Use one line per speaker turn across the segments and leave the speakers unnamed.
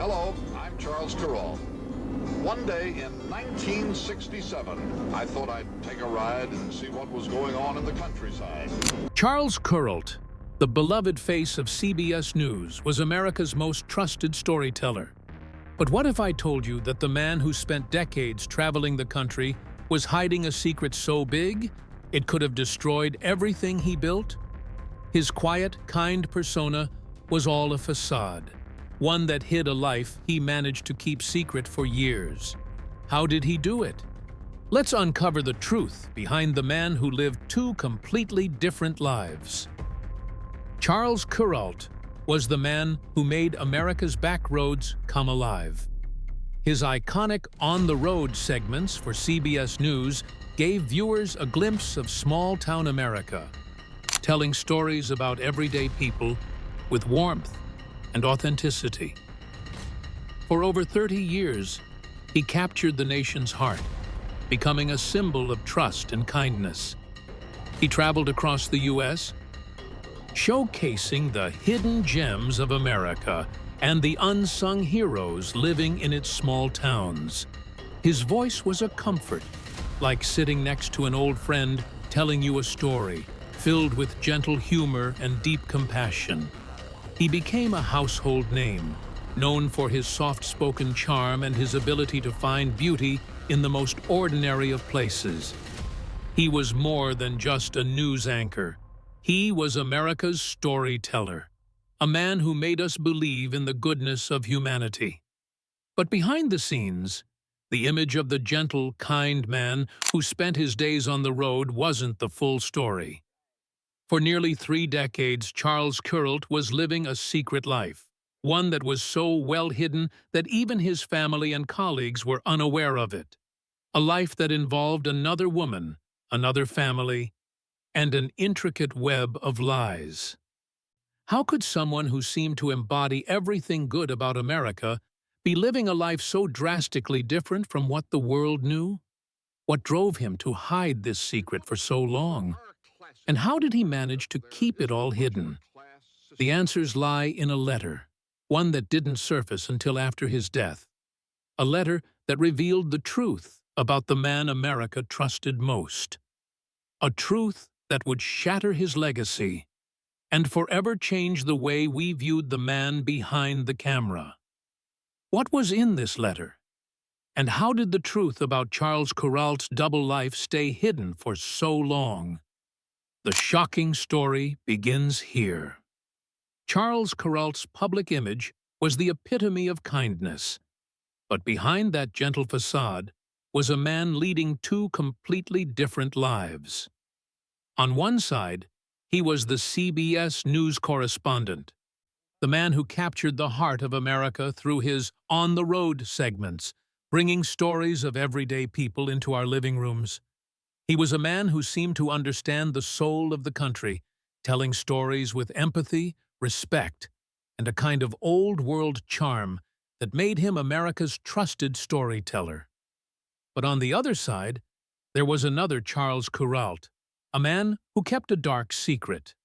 Hello, I'm Charles Kuralt. One day in 1967, I thought I'd take a ride and see what was going on in the countryside.
Charles Kuralt, the beloved face of CBS News, was America's most trusted storyteller. But what if I told you that the man who spent decades traveling the country was hiding a secret so big it could have destroyed everything he built? His quiet, kind persona was all a facade, one that hid a life he managed to keep secret for years. How did he do it? Let's uncover the truth behind the man who lived two completely different lives. Charles Kuralt was the man who made America's back roads come alive. His iconic on-the-road segments for CBS News gave viewers a glimpse of small-town America, telling stories about everyday people with warmth and authenticity. For over 30 years, he captured the nation's heart, becoming a symbol of trust and kindness. He traveled across the U.S., showcasing the hidden gems of America and the unsung heroes living in its small towns. His voice was a comfort, like sitting next to an old friend telling you a story, filled with gentle humor and deep compassion. He became a household name, known for his soft-spoken charm and his ability to find beauty in the most ordinary of places. He was more than just a news anchor. He was America's storyteller, a man who made us believe in the goodness of humanity. But behind the scenes, the image of the gentle, kind man who spent his days on the road wasn't the full story. For nearly 3 decades, Charles Kuralt was living a secret life, one that was so well hidden that even his family and colleagues were unaware of it. A life that involved another woman, another family, and an intricate web of lies. How could someone who seemed to embody everything good about America be living a life so drastically different from what the world knew? What drove him to hide this secret for so long? And how did he manage to keep it all hidden? The answers lie in a letter, one that didn't surface until after his death. A letter that revealed the truth about the man America trusted most. A truth that would shatter his legacy and forever change the way we viewed the man behind the camera. What was in this letter? And how did the truth about Charles Kuralt's double life stay hidden for so long? The shocking story begins here. Charles Kuralt's public image was the epitome of kindness, but behind that gentle facade was a man leading 2 completely different lives. On one side, he was the CBS News correspondent, the man who captured the heart of America through his on-the-road segments, bringing stories of everyday people into our living rooms. He was a man who seemed to understand the soul of the country, telling stories with empathy, respect, and a kind of old-world charm that made him America's trusted storyteller. But on the other side, there was another Charles Kuralt, a man who kept a dark secret,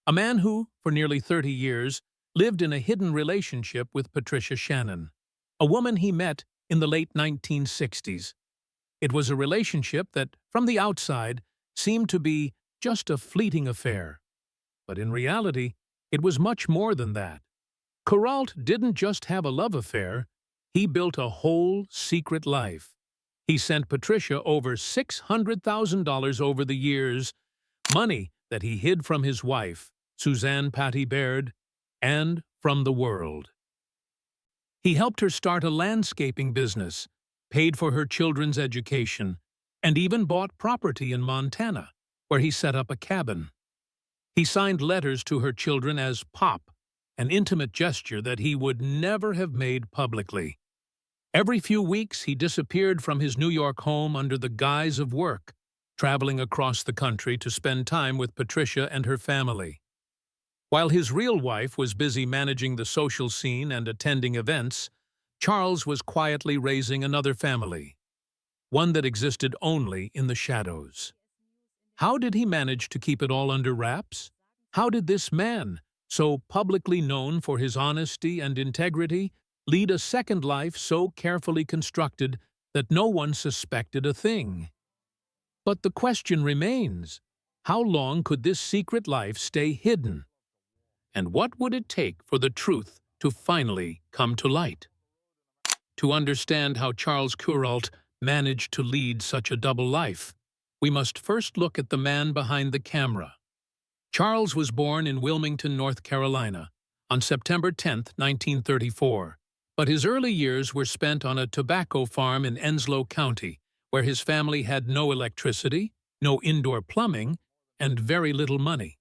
a man who, for nearly 30 years, lived in a hidden relationship with Patricia Shannon, a woman he met in the late 1960s. It was a relationship that, from the outside, seemed to be just a fleeting affair. But in reality, it was much more than that. Kuralt didn't just have a love affair, he built a whole secret life. He sent Patricia over $600,000 over the years, money that he hid from his wife, Suzanne Patty Baird, and from the world. He helped her start a landscaping business, paid for her children's education, and even bought property in Montana, where he set up a cabin. He signed letters to her children as Pop, an intimate gesture that he would never have made publicly. Every few weeks, he disappeared from his New York home under the guise of work, traveling across the country to spend time with Patricia and her family. While his real wife was busy managing the social scene and attending events, Charles was quietly raising another family, one that existed only in the shadows. How did he manage to keep it all under wraps? How did this man, so publicly known for his honesty and integrity, lead a second life so carefully constructed that no one suspected a thing. But the question remains, how long could this secret life stay hidden? And what would it take for the truth to finally come to light? To understand how Charles Kuralt managed to lead such a double life, we must first look at the man behind the camera. Charles was born in Wilmington, North Carolina, on September 10, 1934, but his early years were spent on a tobacco farm in Enslow County, where his family had no electricity, no indoor plumbing, and very little money.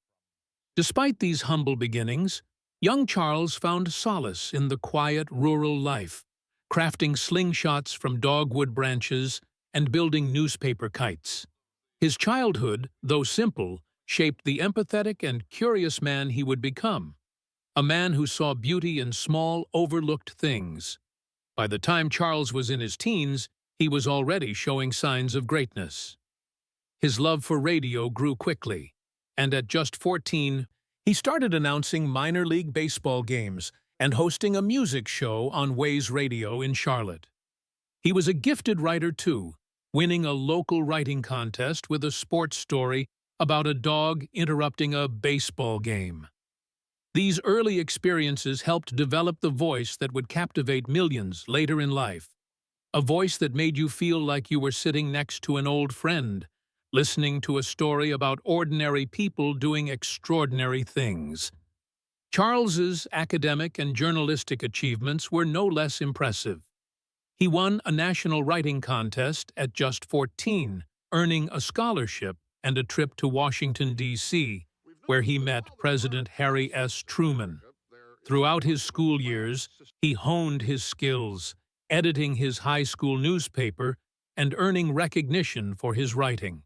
Despite these humble beginnings, young Charles found solace in the quiet rural life, crafting slingshots from dogwood branches and building newspaper kites. His childhood, though simple, shaped the empathetic and curious man he would become, a man who saw beauty in small, overlooked things. By the time Charles was in his teens, he was already showing signs of greatness. His love for radio grew quickly, and at just 14, he started announcing minor league baseball games and hosting a music show on Ways Radio in Charlotte. He was a gifted writer too, winning a local writing contest with a sports story about a dog interrupting a baseball game. These early experiences helped develop the voice that would captivate millions later in life, a voice that made you feel like you were sitting next to an old friend, listening to a story about ordinary people doing extraordinary things. Charles's academic and journalistic achievements were no less impressive. He won a national writing contest at just 14, earning a scholarship and a trip to Washington, D.C., where he met President Harry S. Truman. Throughout his school years, he honed his skills, editing his high school newspaper and earning recognition for his writing.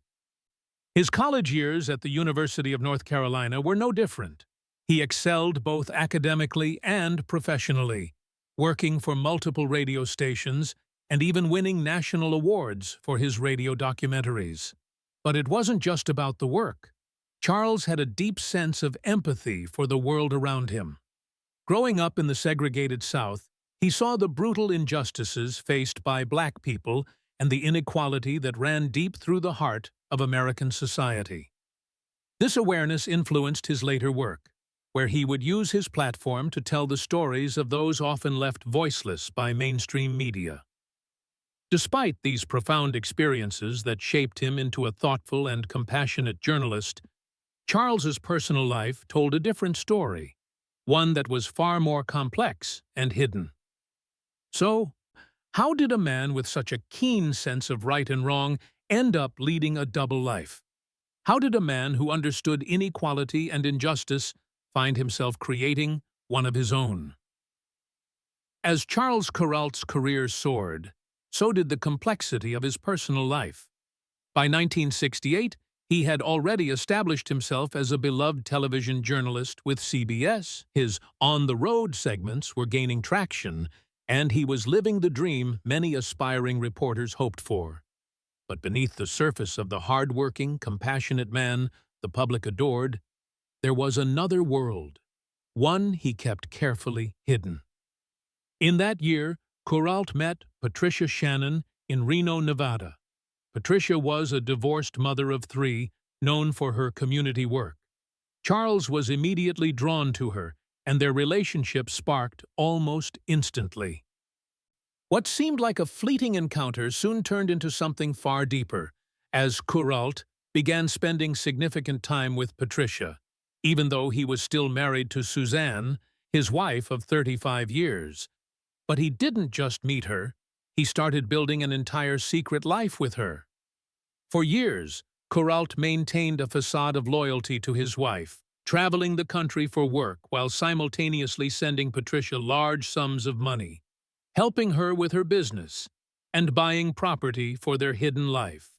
His college years at the University of North Carolina were no different. He excelled both academically and professionally, working for multiple radio stations and even winning national awards for his radio documentaries. But it wasn't just about the work. Charles had a deep sense of empathy for the world around him. Growing up in the segregated South, he saw the brutal injustices faced by Black people and the inequality that ran deep through the heart of American society. This awareness influenced his later work, where he would use his platform to tell the stories of those often left voiceless by mainstream media. Despite these profound experiences that shaped him into a thoughtful and compassionate journalist, Charles's personal life told a different story, one that was far more complex and hidden. So, how did a man with such a keen sense of right and wrong end up leading a double life? How did a man who understood inequality and injustice find himself creating one of his own? As Charles Kuralt's career soared, so did the complexity of his personal life. By 1968, he had already established himself as a beloved television journalist with CBS. His on-the-road segments were gaining traction, and he was living the dream many aspiring reporters hoped for. But beneath the surface of the hard-working, compassionate man the public adored, there was another world, one he kept carefully hidden. In that year, Kuralt met Patricia Shannon in Reno, Nevada. Patricia was a divorced mother of 3, known for her community work. Charles was immediately drawn to her, and their relationship sparked almost instantly. What seemed like a fleeting encounter soon turned into something far deeper, as Kuralt began spending significant time with Patricia, even though he was still married to Suzanne, his wife of 35 years. But he didn't just meet her, he started building an entire secret life with her. For years, Kuralt maintained a facade of loyalty to his wife, traveling the country for work while simultaneously sending Patricia large sums of money, helping her with her business, and buying property for their hidden life.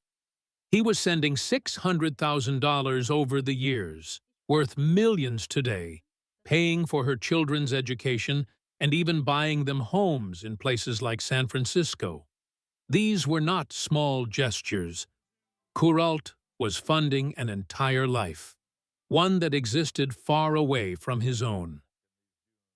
He was sending $600,000 over the years, worth millions today, paying for her children's education and even buying them homes in places like San Francisco. These were not small gestures. Kuralt was funding an entire life, one that existed far away from his own.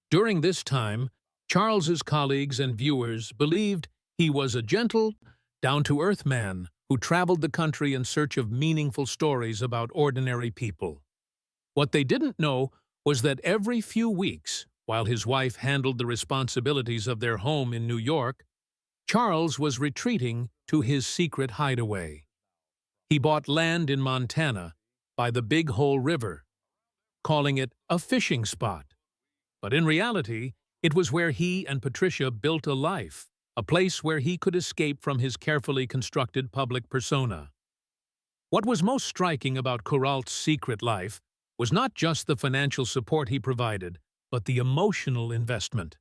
During this time, Charles's colleagues and viewers believed he was a gentle, down-to-earth man who traveled the country in search of meaningful stories about ordinary people. What they didn't know was that every few weeks, while his wife handled the responsibilities of their home in New York, Charles was retreating to his secret hideaway. He bought land in Montana by the Big Hole River, calling it a fishing spot. But in reality, it was where he and Patricia built a life, a place where he could escape from his carefully constructed public persona. What was most striking about Kuralt's secret life was not just the financial support he provided, but the emotional investment.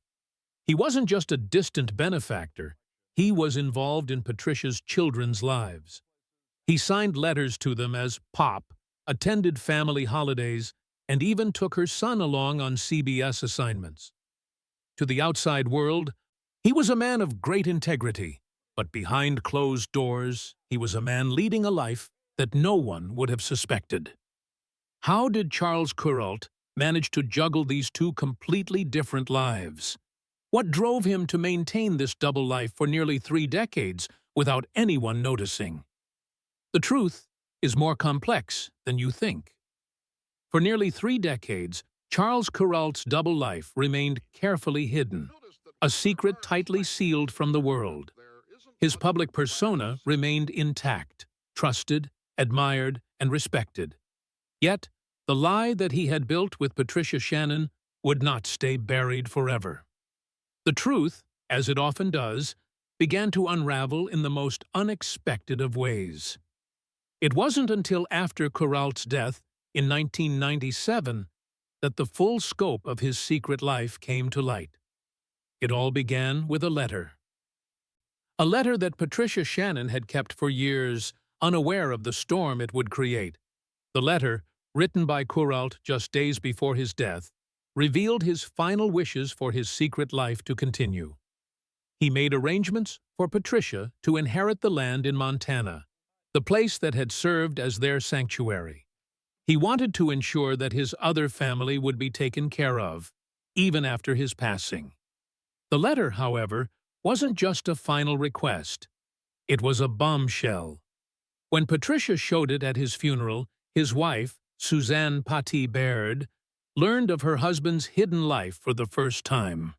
He wasn't just a distant benefactor, he was involved in Patricia's children's lives. He signed letters to them as Pop, attended family holidays, and even took her son along on CBS assignments. To the outside world, he was a man of great integrity, but behind closed doors, he was a man leading a life that no one would have suspected. How did Charles Kuralt manage to juggle these two completely different lives? What drove him to maintain this double life for nearly 3 decades without anyone noticing? The truth is more complex than you think. For nearly 3 decades, Charles Kuralt's double life remained carefully hidden, a secret tightly sealed from the world. His public persona remained intact, trusted, admired, and respected. Yet, the lie that he had built with Patricia Shannon would not stay buried forever. The truth, as it often does, began to unravel in the most unexpected of ways. It wasn't until after Kuralt's death in 1997 that the full scope of his secret life came to light. It all began with a letter. A letter that Patricia Shannon had kept for years, unaware of the storm it would create. The letter, written by Kuralt just days before his death, revealed his final wishes for his secret life to continue. He made arrangements for Patricia to inherit the land in Montana, the place that had served as their sanctuary. He wanted to ensure that his other family would be taken care of, even after his passing. The letter, however, wasn't just a final request. It was a bombshell. When Patricia showed it at his funeral, his wife, Suzanne Paty Baird, learned of her husband's hidden life for the first time.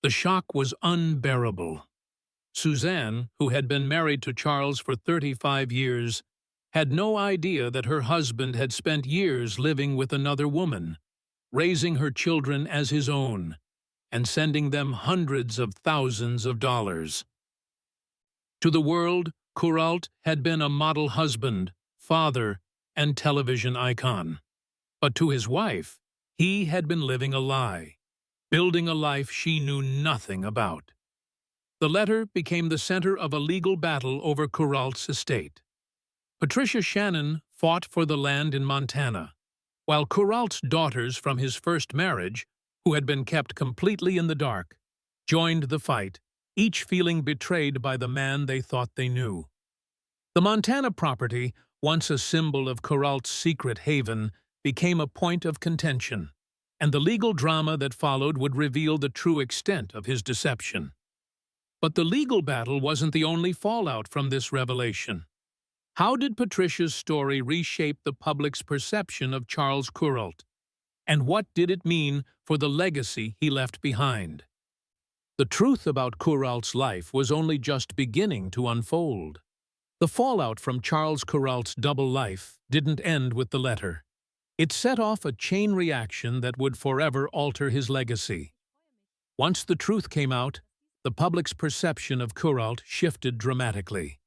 The shock was unbearable. Suzanne, who had been married to Charles for 35 years, had no idea that her husband had spent years living with another woman, raising her children as his own, and sending them hundreds of thousands of dollars. To the world, Kuralt had been a model husband, father, and television icon. But to his wife, he had been living a lie, building a life she knew nothing about. The letter became the center of a legal battle over Kuralt's estate. Patricia Shannon fought for the land in Montana, while Kuralt's daughters from his first marriage, who had been kept completely in the dark, joined the fight, each feeling betrayed by the man they thought they knew. The Montana property, once a symbol of Kuralt's secret haven, became a point of contention, and the legal drama that followed would reveal the true extent of his deception. But the legal battle wasn't the only fallout from this revelation. How did Patricia's story reshape the public's perception of Charles Kuralt? And what did it mean for the legacy he left behind? The truth about Kuralt's life was only just beginning to unfold. The fallout from Charles Kuralt's double life didn't end with the letter. It set off a chain reaction that would forever alter his legacy. Once the truth came out, the public's perception of Kuralt shifted dramatically.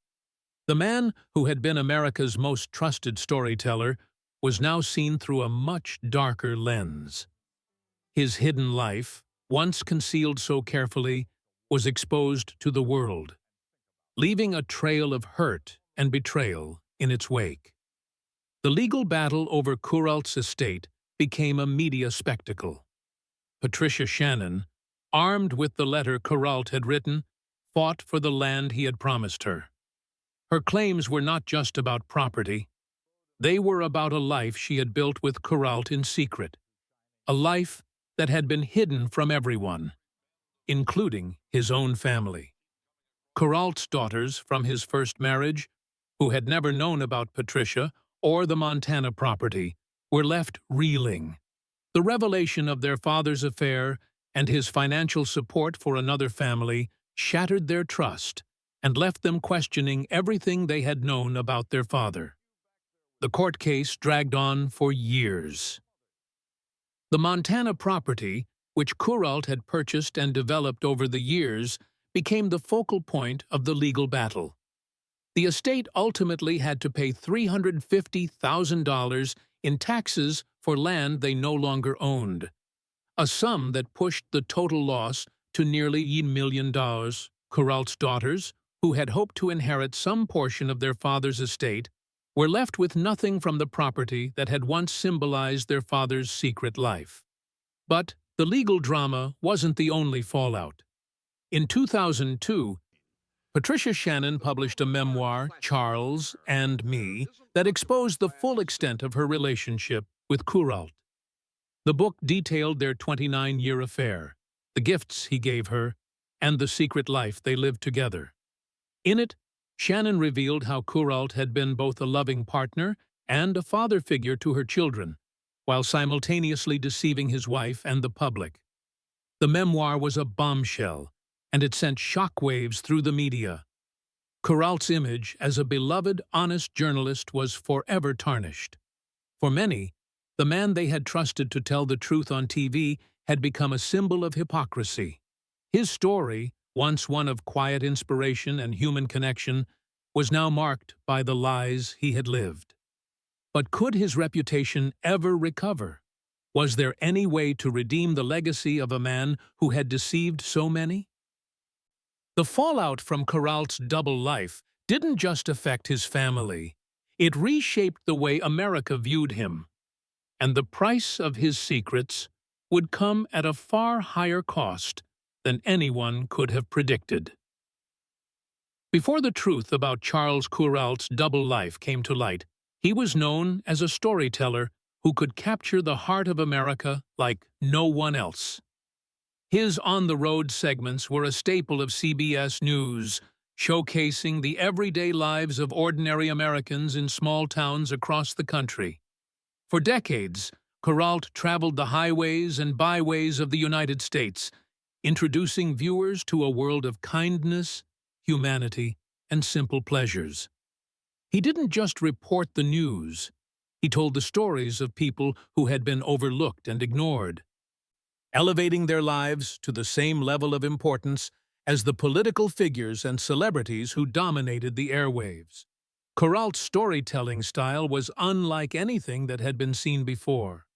The man who had been America's most trusted storyteller was now seen through a much darker lens. His hidden life, once concealed so carefully, was exposed to the world, leaving a trail of hurt and betrayal in its wake. The legal battle over Kuralt's estate became a media spectacle. Patricia Shannon, armed with the letter Kuralt had written, fought for the land he had promised her. Her claims were not just about property. They were about a life she had built with Kuralt in secret, a life that had been hidden from everyone. including his own family. Kuralt's daughters from his first marriage, who had never known about Patricia or the Montana property, were left reeling. The revelation of their father's affair and his financial support for another family shattered their trust and left them questioning everything they had known about their father. The court case dragged on for years. The Montana property, which Kuralt had purchased and developed over the years, became the focal point of the legal battle. The estate ultimately had to pay $350,000 in taxes for land they no longer owned, a sum that pushed the total loss to nearly $1 million. Kuralt's daughters, who had hoped to inherit some portion of their father's estate, were left with nothing from the property that had once symbolized their father's secret life. But the legal drama wasn't the only fallout. In 2002, Patricia Shannon published a memoir, Charles and Me, that exposed the full extent of her relationship with Kuralt. The book detailed their 29-year affair, the gifts he gave her, and the secret life they lived together. In it, Shannon revealed how Kuralt had been both a loving partner and a father figure to her children, while simultaneously deceiving his wife and the public. The memoir was a bombshell, and it sent shockwaves through the media. Kuralt's image as a beloved, honest journalist was forever tarnished. For many, the man they had trusted to tell the truth on TV had become a symbol of hypocrisy. His story, once one of quiet inspiration and human connection, was now marked by the lies he had lived. But could his reputation ever recover? Was there any way to redeem the legacy of a man who had deceived so many? The fallout from Kuralt's double life didn't just affect his family. It reshaped the way America viewed him. And the price of his secrets would come at a far higher cost than anyone could have predicted. Before the truth about Charles Kuralt's double life came to light, he was known as a storyteller who could capture the heart of America like no one else. His on-the-road segments were a staple of CBS News, showcasing the everyday lives of ordinary Americans in small towns across the country. For decades, Kuralt traveled the highways and byways of the United States, introducing viewers to a world of kindness, humanity, and simple pleasures. He didn't just report the news. He told the stories of people who had been overlooked and ignored, elevating their lives to the same level of importance as the political figures and celebrities who dominated the airwaves. Kuralt's storytelling style was unlike anything that had been seen before.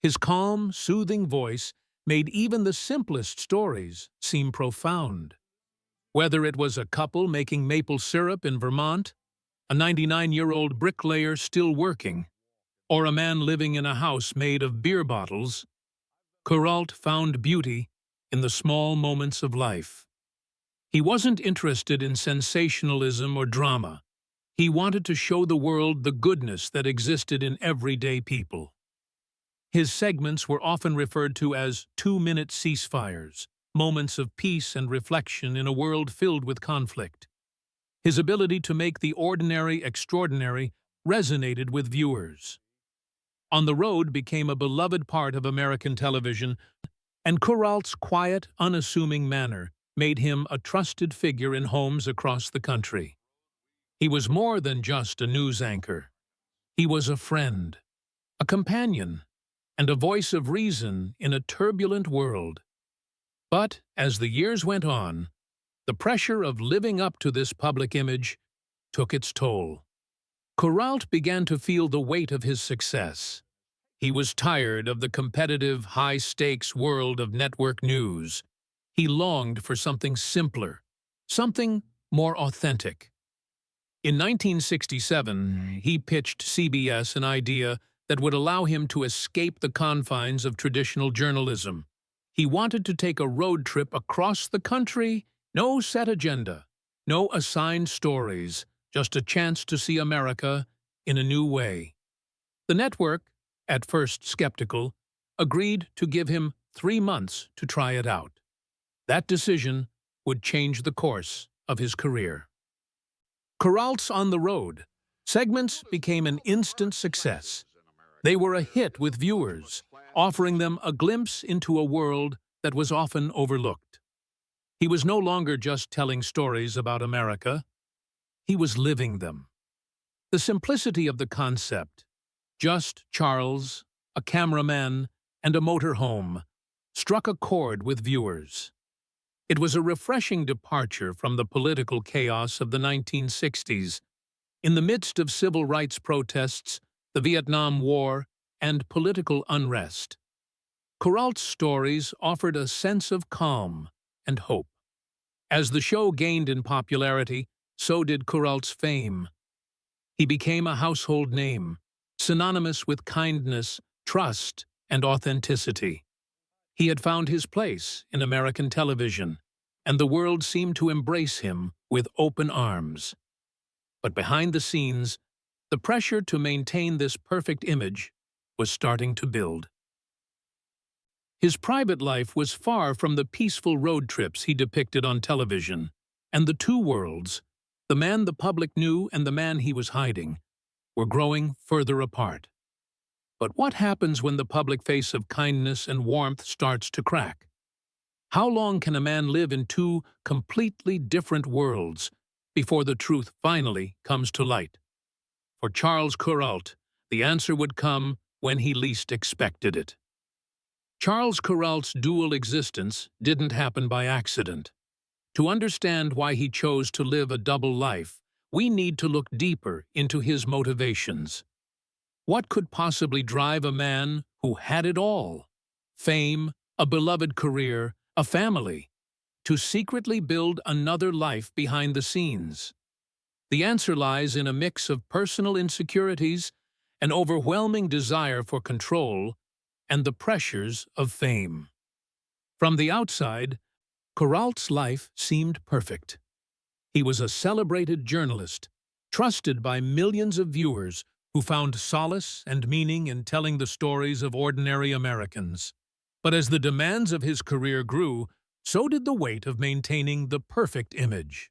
His calm, soothing voice made even the simplest stories seem profound. Whether it was a couple making maple syrup in Vermont, a 99-year-old bricklayer still working, or a man living in a house made of beer bottles, Kuralt found beauty in the small moments of life. He wasn't interested in sensationalism or drama. He wanted to show the world the goodness that existed in everyday people. His segments were often referred to as two-minute ceasefires, moments of peace and reflection in a world filled with conflict. His ability to make the ordinary extraordinary resonated with viewers. On the Road became a beloved part of American television, and Kuralt's quiet, unassuming manner made him a trusted figure in homes across the country. He was more than just a news anchor. He was a friend, a companion, and a voice of reason in a turbulent world. But as the years went on, the pressure of living up to this public image took its toll. Kuralt began to feel the weight of his success. He was tired of the competitive, high-stakes world of network news. He longed for something simpler, something more authentic. In 1967, he pitched CBS an idea that would allow him to escape the confines of traditional journalism. He wanted to take a road trip across the country, no set agenda, no assigned stories, just a chance to see America in a new way. The network, at first skeptical, agreed to give him 3 months to try it out. That decision would change the course of his career. Kuralt's On the Road segments became an instant success. They were a hit with viewers, offering them a glimpse into a world that was often overlooked. He was no longer just telling stories about America, he was living them. The simplicity of the concept, just Charles, a cameraman, and a motorhome, struck a chord with viewers. It was a refreshing departure from the political chaos of the 1960s. In the midst of civil rights protests, the Vietnam War, and political unrest, Kuralt's stories offered a sense of calm and hope. As the show gained in popularity, so did Kuralt's fame. He became a household name, synonymous with kindness, trust, and authenticity. He had found his place in American television, and the world seemed to embrace him with open arms. But behind the scenes, the pressure to maintain this perfect image was starting to build. His private life was far from the peaceful road trips he depicted on television, and the two worlds, the man the public knew and the man he was hiding, were growing further apart. But what happens when the public face of kindness and warmth starts to crack? How long can a man live in two completely different worlds before the truth finally comes to light? For Charles Kuralt, the answer would come when he least expected it. Charles Kuralt's dual existence didn't happen by accident. To understand why he chose to live a double life, we need to look deeper into his motivations. What could possibly drive a man who had it all, fame, a beloved career, a family, to secretly build another life behind the scenes? The answer lies in a mix of personal insecurities, an overwhelming desire for control, and the pressures of fame. From the outside, Kuralt's life seemed perfect. He was a celebrated journalist, trusted by millions of viewers who found solace and meaning in telling the stories of ordinary Americans. But as the demands of his career grew, so did the weight of maintaining the perfect image.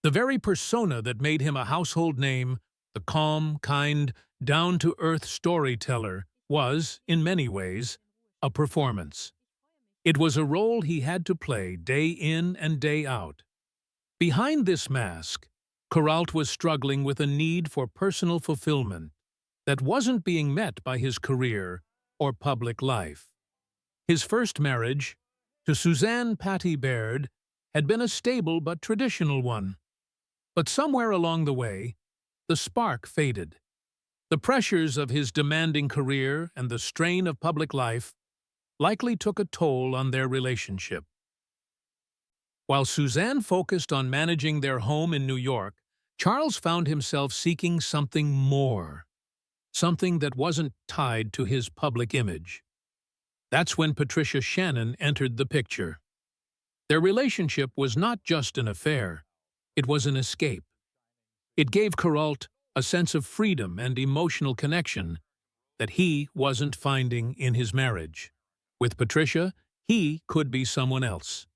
The very persona that made him a household name, the calm, kind, down-to-earth storyteller, was, in many ways, a performance. It was a role he had to play day in and day out. Behind this mask, Kuralt was struggling with a need for personal fulfillment that wasn't being met by his career or public life. His first marriage, to Suzanne "Patty" Baird, had been a stable but traditional one. But somewhere along the way, the spark faded. The pressures of his demanding career and the strain of public life likely took a toll on their relationship. While Suzanne focused on managing their home in New York, Charles found himself seeking something more, something that wasn't tied to his public image. That's when Patricia Shannon entered the picture. Their relationship was not just an affair, it was an escape. It gave Kuralt a sense of freedom and emotional connection that he wasn't finding in his marriage. With Patricia, he could be someone else.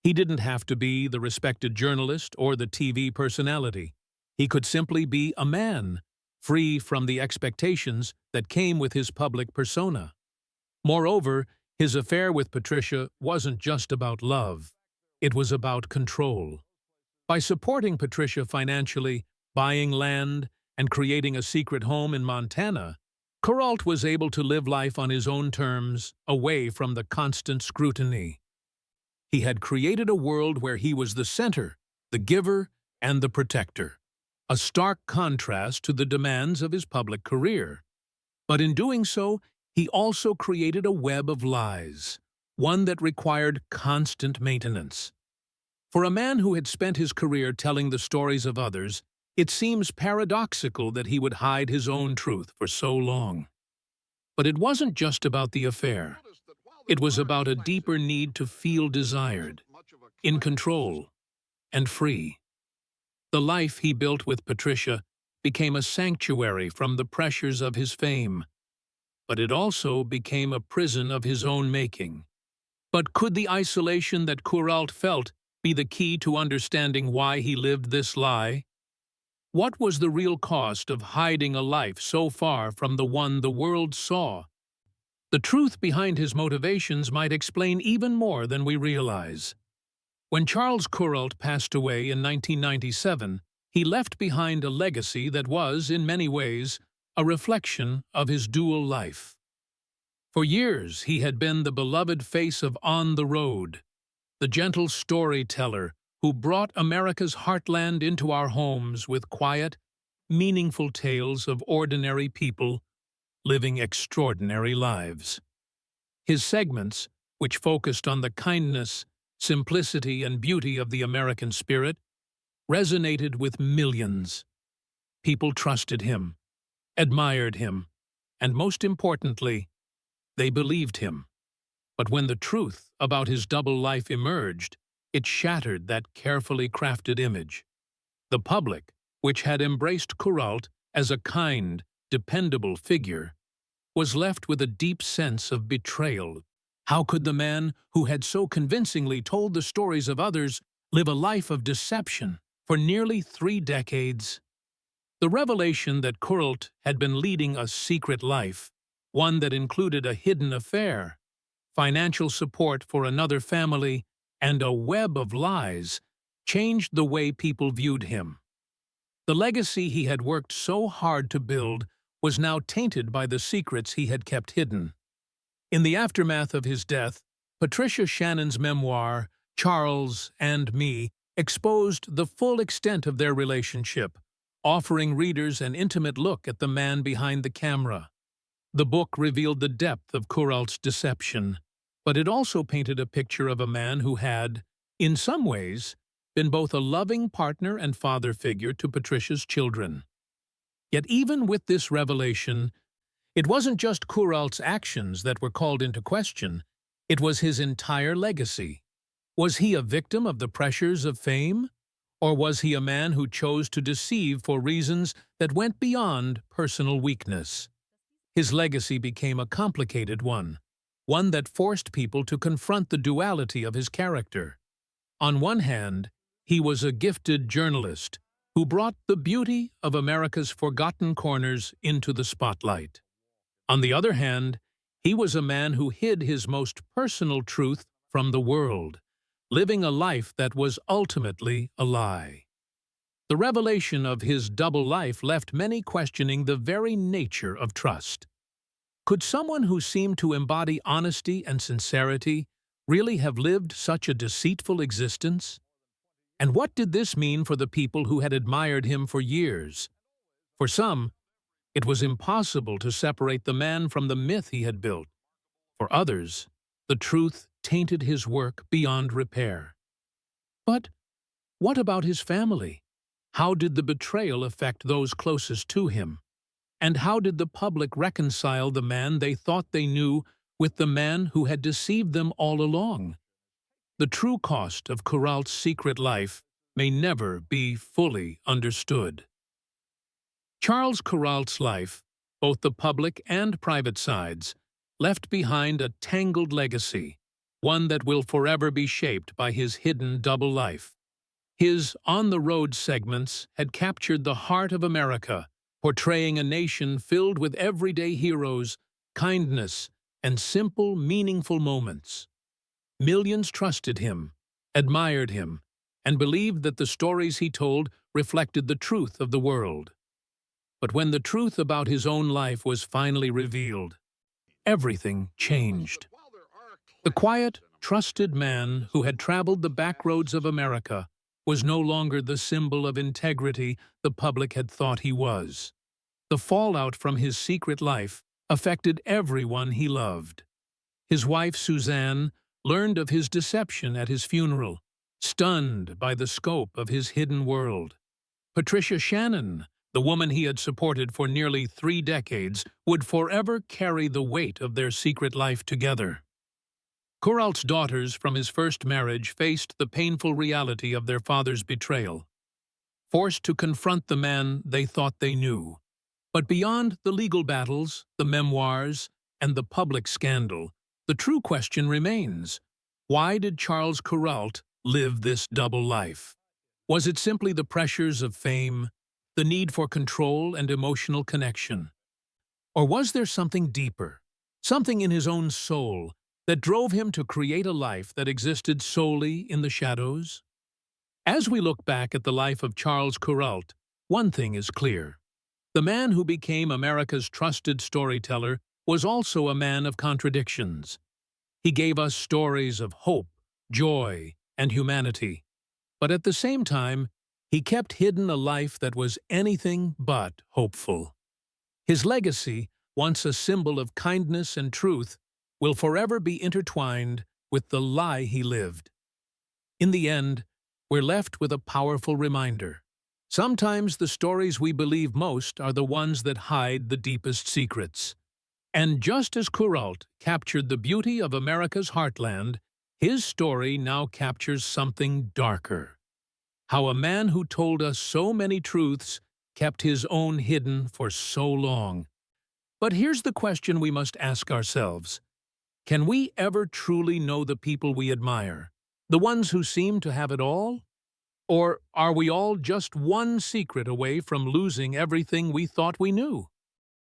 He didn't have to be the respected journalist or the TV personality. He could simply be a man, free from the expectations that came with his public persona. Moreover, his affair with Patricia wasn't just about love. It was about control. By supporting Patricia financially, buying land, and creating a secret home in Montana, Kuralt was able to live life on his own terms, away from the constant scrutiny. He had created a world where he was the center, the giver, and the protector, a stark contrast to the demands of his public career. But in doing so, he also created a web of lies, one that required constant maintenance. For a man who had spent his career telling the stories of others, it seems paradoxical that he would hide his own truth for so long. But it wasn't just about the affair. It was about a deeper need to feel desired, in control, and free. The life he built with Patricia became a sanctuary from the pressures of his fame, but it also became a prison of his own making. But could the isolation that Kuralt felt be the key to understanding why he lived this lie? What was the real cost of hiding a life so far from the one the world saw? The truth behind his motivations might explain even more than we realize. When Charles Kuralt passed away in 1997, he left behind a legacy that was, in many ways, a reflection of his dual life. For years, he had been the beloved face of On the Road, the gentle storyteller who brought America's heartland into our homes with quiet, meaningful tales of ordinary people living extraordinary lives. His segments, which focused on the kindness, simplicity, and beauty of the American spirit, resonated with millions. People trusted him, admired him, and most importantly, they believed him. But when the truth about his double life emerged, it shattered that carefully crafted image. The public, which had embraced Kuralt as a kind, dependable figure, was left with a deep sense of betrayal. How could the man who had so convincingly told the stories of others live a life of deception for nearly 3 decades? The revelation that Kuralt had been leading a secret life, one that included a hidden affair, financial support for another family, and a web of lies, changed the way people viewed him. The legacy he had worked so hard to build was now tainted by the secrets he had kept hidden. In the aftermath of his death, Patricia Shannon's memoir, Charles and Me, exposed the full extent of their relationship, offering readers an intimate look at the man behind the camera. The book revealed the depth of Kuralt's deception, but it also painted a picture of a man who had, in some ways, been both a loving partner and father figure to Patricia's children. Yet even with this revelation, it wasn't just Kuralt's actions that were called into question, it was his entire legacy. Was he a victim of the pressures of fame? Or was he a man who chose to deceive for reasons that went beyond personal weakness? His legacy became a complicated one that forced people to confront the duality of his character. On one hand, he was a gifted journalist who brought the beauty of America's forgotten corners into the spotlight. On the other hand, he was a man who hid his most personal truth from the world, living a life that was ultimately a lie. The revelation of his double life left many questioning the very nature of trust. Could someone who seemed to embody honesty and sincerity really have lived such a deceitful existence? And what did this mean for the people who had admired him for years? For some, it was impossible to separate the man from the myth he had built. For others, the truth tainted his work beyond repair. But what about his family? How did the betrayal affect those closest to him? And how did the public reconcile the man they thought they knew with the man who had deceived them all along? The true cost of Kuralt's secret life may never be fully understood. Charles Kuralt's life, both the public and private sides, left behind a tangled legacy, one that will forever be shaped by his hidden double life. His on-the-road segments had captured the heart of America, portraying a nation filled with everyday heroes, kindness, and simple, meaningful moments. Millions trusted him, admired him, and believed that the stories he told reflected the truth of the world. But when the truth about his own life was finally revealed, everything changed. The quiet, trusted man who had traveled the backroads of America was no longer the symbol of integrity the public had thought he was. The fallout from his secret life affected everyone he loved. His wife, Suzanne, learned of his deception at his funeral, stunned by the scope of his hidden world. Patricia Shannon, the woman he had supported for nearly 3 decades, would forever carry the weight of their secret life together. Kuralt's daughters from his first marriage faced the painful reality of their father's betrayal, forced to confront the man they thought they knew. But beyond the legal battles, the memoirs, and the public scandal, the true question remains: Why did Charles Kuralt live this double life? Was it simply the pressures of fame, the need for control and emotional connection? Or was there something deeper, something in his own soul, that drove him to create a life that existed solely in the shadows? As we look back at the life of Charles Kuralt, one thing is clear. The man who became America's trusted storyteller was also a man of contradictions. He gave us stories of hope, joy, and humanity. But at the same time, he kept hidden a life that was anything but hopeful. His legacy, once a symbol of kindness and truth, will forever be intertwined with the lie he lived. In the end, we're left with a powerful reminder. Sometimes the stories we believe most are the ones that hide the deepest secrets. And just as Kuralt captured the beauty of America's heartland, his story now captures something darker. How a man who told us so many truths kept his own hidden for so long. But here's the question we must ask ourselves. Can we ever truly know the people we admire, the ones who seem to have it all? Or are we all just one secret away from losing everything we thought we knew?